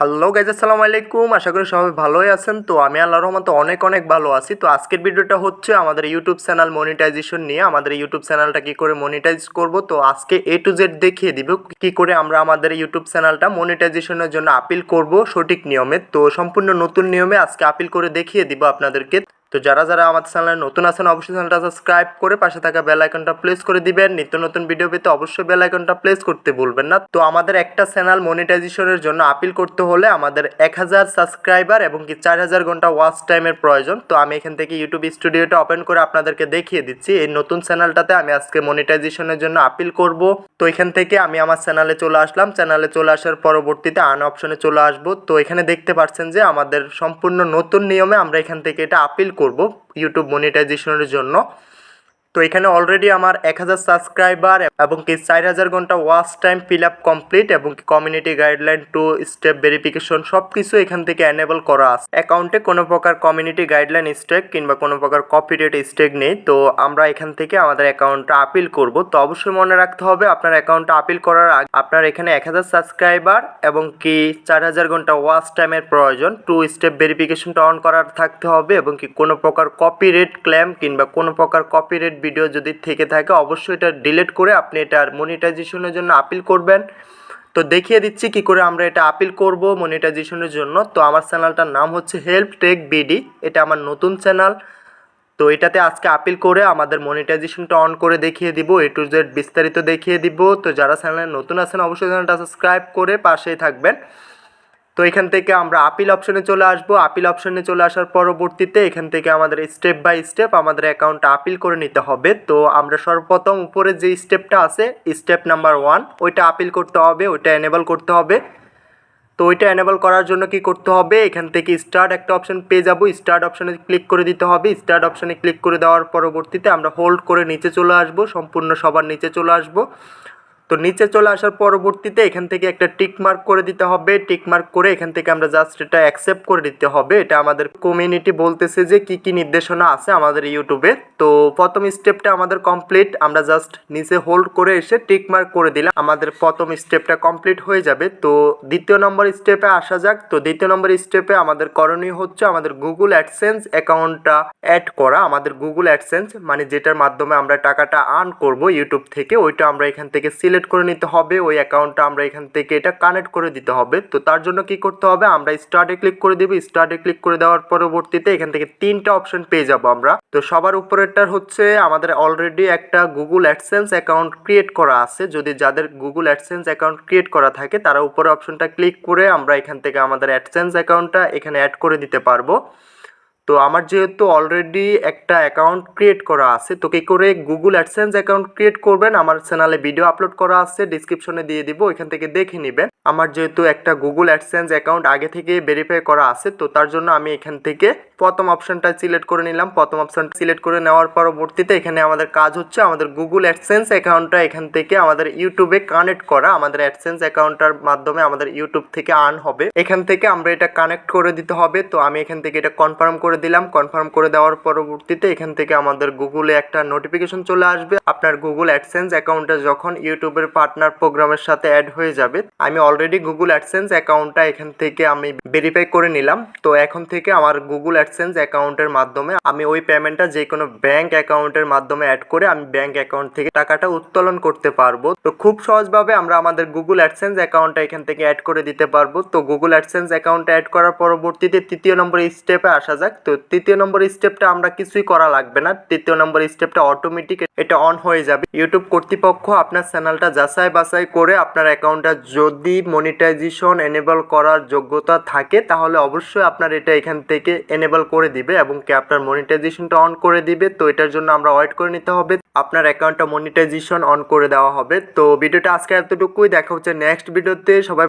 Hello guys, আসসালামু আলাইকুম। আশা করি সবাই ভালোই আছেন। তো আমি আল্লাহর রহমতে অনেক অনেক ভালো আছি। তো আজকের ভিডিওটা হচ্ছে আমাদের ইউটিউব চ্যানেল মনিটাইজেশন নিয়ে। আমাদের ইউটিউব চ্যানেলটা কি করে মনিটাইজ করব, তো আজকে এ টু জেড দেখিয়ে দিব কি করে আমরা আমাদের ইউটিউব চ্যানেলটা মনিটাইজেশনের জন্য আপিল করব সঠিক নিয়মে। তো সম্পূর্ণ নতুন নিয়মে আজকে আপিল করে দেখিয়ে দিব আপনাদেরকে। তো যারা যারা আমাদের চ্যানেলে নতুন আছেন অবশ্যই চ্যানেলটা সাবস্ক্রাইব করে পাশে থাকা বেল আইকনটা প্রেস করে দিবেন। নিত্য নতুন ভিডিও পেতে অবশ্যই বেল আইকনটা প্রেস করতে ভুলবেন না। তো আমাদের একটা চ্যানেল মনিটাইজেশনের জন্য আপিল করতে হলে আমাদের 1000 সাবস্ক্রাইবার এবং কি 4000 ঘন্টা ওয়াচ টাইমের প্রয়োজন। তো আমি এখান থেকে ইউটিউব স্টুডিওটা ওপেন করে আপনাদেরকে দেখিয়ে দিচ্ছি। এই নতুন চ্যানেলটাতে আমি আজকে মনিটাইজেশনের জন্য আপিল করব। তো এখান থেকে আমি আমার চ্যানেলে চলে আসলাম। চ্যানেলে চলে আসার পরবর্তীতে আর্ন অপশনে চলে আসব। তো এখানে দেখতে পাচ্ছেন যে আমাদের সম্পূর্ণ নতুন নিয়মে আমরা এখান থেকে এটা আপিল করব ইউটিউব মনিটাইজেশনের জন্য। তো এখানে অলরেডি আমার 1000 সাবস্ক্রাইবার এবং কি 4000 ঘন্টা watch time fill up complete এবং কি community guideline two step verification সব কিছু এখান থেকে এনেবল করা আছে। অ্যাকাউন্টে কোনো প্রকার কমিউনিটি গাইডলাইন স্টেক কিংবা কোনো প্রকার কপিরাইট স্টেক নেই। তো আমরা এখান থেকে আমাদের অ্যাকাউন্টটা আপিল করব। তো অবশ্যই মনে রাখতে হবে আপনার অ্যাকাউন্টটা আপিল করার আগে আপনার এখানে 1000 সাবস্ক্রাইবার এবং কি 4000 ঘন্টা ওয়াচ টাইমের প্রয়োজন। টু স্টেপ ভেরিফিকেশনটা অন করার থাকতে হবে এবং কি কোনো প্রকার কপিরাইট ক্লেম কিংবা কোনো প্রকার কপিরাইট ভিডিও যদি থেকে থাকে অবশ্যই এটা ডিলিট করে আপনি এটার মনিটাইজেশনের জন্য আপিল করবেন। তো দেখিয়ে দিচ্ছি কি করে আমরা এটা আপিল করব মনিটাইজেশনের জন্য। তো আমার চ্যানেলটার নাম হচ্ছে হেল্প টেক বিডি, এটা আমার নতুন চ্যানেল। তো এটাতে আজকে আপিল করে আমাদের মনিটাইজেশনটা অন করে দেখিয়ে দিব, এ টু জেড বিস্তারিত দেখিয়ে দিব। তো যারা চ্যানেলে নতুন আছেন অবশ্যই চ্যানেলটা সাবস্ক্রাইব করে পাশেই থাকবেন। তো এখান থেকে আমরা আপিল অপশনে চলে আসব। আপিল অপশনে চলে আসার পরবর্তীতে এখান থেকে আমাদের স্টেপ বাই স্টেপ আমাদের অ্যাকাউন্টটা আপিল করে নিতে হবে। তো আমরা সর্বপ্রথম উপরে যে স্টেপটা আছে স্টেপ নাম্বার 1 ওইটা আপিল করতে হবে, ওইটা এনেবল করতে হবে। তো ওইটা এনেবল করার জন্য কি করতে হবে, এখান থেকে স্টার্ট একটা অপশন পেয়ে যাব। স্টার্ট অপশনে ক্লিক করে দিতে হবে। স্টার্ট অপশনে ক্লিক করে দেওয়ার পরবর্তীতে আমরা হোল্ড করে নিচে চলে আসব, সম্পূর্ণ সবার নিচে চলে আসব। তো নিচে চলে আসার পরবর্তীতে এখান থেকে একটা টিক মার্ক করে দিতে হবে। টিক মার্ক করে এখান থেকে আমরা জাস্ট এটা অ্যাকসেপ্ট করে দিতে হবে। এটা আমাদের কমিউনিটি বলতেছে যে কি কি নির্দেশনা আছে আমাদের ইউটিউবে। তো প্রথম স্টেপটা আমাদের কমপ্লিট, আমরা জাস্ট নিচে হোল্ড করে এসে টিক মার্ক করে দিলাম, আমাদের প্রথম স্টেপটা কমপ্লিট হয়ে যাবে। তো দ্বিতীয় নম্বর স্টেপে আসা যাক। তো দ্বিতীয় নম্বর স্টেপে আমাদের করণীয় হচ্ছে আমাদের গুগল অ্যাডসেন্স অ্যাকাউন্টটা অ্যাড করা। আমাদের গুগল অ্যাডসেন্স মানে যেটার মাধ্যমে আমরা টাকাটা আর্ন করব ইউটিউব থেকে, ওইটা আমরা এখান থেকে সিলেক্ট করে নিতে হবে। ওই অ্যাকাউন্টটা আমরা এখান থেকে এটা কানেক্ট করে দিতে হবে। তো তার জন্য কি করতে হবে, আমরা স্টার্টে ক্লিক করে দেব। স্টার্টে ক্লিক করে দেওয়ার পরবর্তীতে এখান থেকে 3টা অপশন পেয়ে যাব আমরা। তো সবার উপরেরটার হচ্ছে আমাদের অলরেডি একটা গুগল অ্যাডসেন্স অ্যাকাউন্ট ক্রিয়েট করা আছে। যদি যাদের গুগল অ্যাডসেন্স অ্যাকাউন্ট ক্রিয়েট করা থাকে তারা উপরে অপশনটা ক্লিক করে আমরা এখান থেকে আমাদের অ্যাডসেন্স অ্যাকাউন্টটা এখানে অ্যাড করে দিতে পারবো। তো আমার যেহেতু অলরেডি একটা অ্যাকাউন্ট ক্রিয়েট করা আছে, তো কী করে গুগল অ্যাডসেন্স অ্যাকাউন্ট ক্রিয়েট করবেন আমার চ্যানেলে ভিডিও আপলোড করা আছে, ডিসক্রিপশনে দিয়ে দিব, ওইখান থেকে দেখে নেবেন। আমার যেহেতু একটা গুগল অ্যাডসেন্স অ্যাকাউন্ট আগে থেকে ভেরিফাই করা আছে, তো তার জন্য আমি এখান থেকে প্রথম অপশনটা সিলেক্ট করে নিলাম। প্রথম অপশনটা সিলেক্ট করে নেওয়ার পরবর্তীতে এখানে আমাদের কাজ হচ্ছে আমাদের গুগল অ্যাডসেন্স অ্যাকাউন্টটা এখান থেকে আমাদের ইউটিউবে কানেক্ট করা। আমাদের অ্যাডসেন্স অ্যাকাউন্টটার মাধ্যমে আমাদের ইউটিউব থেকে আর্ন হবে, এখান থেকে আমরা এটা কানেক্ট করে দিতে হবে। তো আমি এখান থেকে এটা কনফার্ম করে দিলাম। কনফার্ম করে দেওয়ার পরবর্তীতে এখান থেকে আমাদের গুগলে একটা নোটিফিকেশন চলে আসবে আপনার গুগল অ্যাডসেন্স অ্যাকাউন্টটা যখন ইউটিউবের পার্টনার প্রোগ্রামের সাথে অ্যাড হয়ে যাবে। আমি অলরেডি গুগল অ্যাডসেন্স অ্যাকাউন্টটা এখান থেকে আমি ভেরিফাই করে নিলাম। তো এখন থেকে আমার গুগল অ্যাডসেন্স অ্যাকাউন্টের মাধ্যমে আমি ওই পেমেন্টটা যে কোনো ব্যাংক অ্যাকাউন্টের মাধ্যমে অ্যাড করে আমি ব্যাংক অ্যাকাউন্ট থেকে টাকাটা উত্তোলন করতে পারবো। তো খুব সহজভাবে আমরা আমাদের গুগল অ্যাডসেন্স অ্যাকাউন্টটা এখান থেকে অ্যাড করে দিতে পারবো। তো গুগল অ্যাডসেন্স অ্যাকাউন্টটা অ্যাড করার পরবর্তীতে তৃতীয় নম্বর স্টেপে আসা যাক। তো তৃতীয় নম্বর স্টেপটা আমরা কিছুই করা লাগবে না। তৃতীয় নম্বর স্টেপটা অটোমেটিক এটা অন হয়ে যাবে। ইউটিউব কর্তৃপক্ষ আপনার চ্যানেলটা যাচাই বাছাই করে আপনার অ্যাকাউন্টটা যদি মনিটাইজেশন এনেবল করার যোগ্যতা থাকে তাহলে অবশ্যই আপনার এটা এখান থেকে এনেবল করে দিবে এবং কি আপনার মনিটাইজেশনটা অন করে দিবে। তো এটার জন্য আমরা ওয়েট করে নিতে হবে, আপনার অ্যাকাউন্টটা মনিটাইজেশন অন করে দেওয়া হবে। তো ভিডিওটা আজকে এতটুকুই, দেখা হচ্ছে নেক্সট ভিডিওতে। সবাই